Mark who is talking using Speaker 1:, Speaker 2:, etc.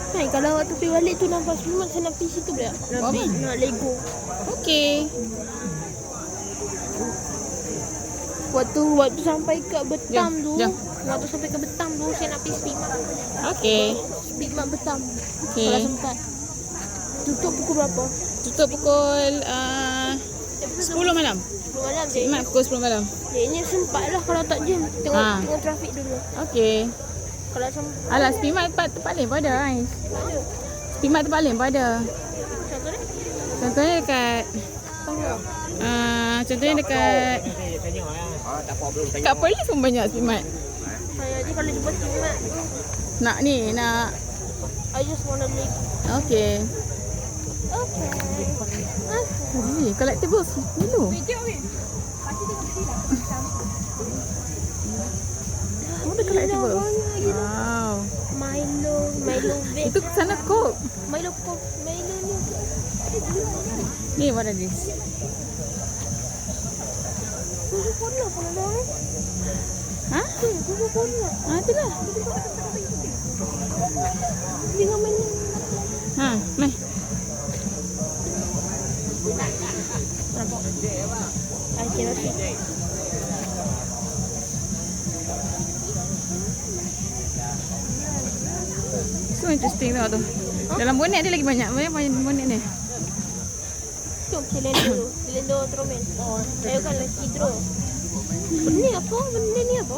Speaker 1: Hai, kalau waktu pergi balik tu nampak semua saya nak pergi situ pula. Nak Lego.
Speaker 2: Okey.
Speaker 1: Waktu sampai ke Betam
Speaker 2: Jom,
Speaker 1: tu,
Speaker 2: jom.
Speaker 1: waktu sampai ke Betam tu saya nak pergi Speedmart.
Speaker 2: Okey.
Speaker 1: Speedmart Betam.
Speaker 2: Okey.
Speaker 1: Kalau sempat. Tutup pukul berapa?
Speaker 2: Tutup pukul 10 malam.
Speaker 1: 10 malam je.
Speaker 2: Mat pukul 10 malam.
Speaker 1: Ini sempat lah kalau tak jam. Tengok trafik dulu.
Speaker 2: Okey.
Speaker 1: Kalau sempat.
Speaker 2: Alah, Speedmart terpaling pada Ais.
Speaker 1: Ada.
Speaker 2: Speedmart terpaling pada.
Speaker 1: Contoh ni?
Speaker 2: Contohnya dekat contohnya dekat kat Perlis pun banyak Speedmart.
Speaker 1: Jadi kalau jumpa Speedmart,
Speaker 2: Nak
Speaker 1: I just wanna live.
Speaker 2: okey.
Speaker 1: Okay.
Speaker 2: Ni collectibles dulu. Oh, ada collectibles. Wow.
Speaker 1: Milo vape.
Speaker 2: Itu sana Coke.
Speaker 1: Milo pop. Milo ni.
Speaker 2: Ni what are this?
Speaker 1: Coca-Cola pun ada ni.
Speaker 2: Ha?
Speaker 1: Coca-Cola.
Speaker 2: Itulah.
Speaker 1: Dengan mana?
Speaker 2: Meh.
Speaker 1: Nampak. I cannot see.
Speaker 2: So interesting tau tu. Dalam bonet dia lagi banyak. Banyak bonet ni.
Speaker 1: Tu Celendo Ultraman. Saya kan lagi draw. Benda apa? Benda ni apa?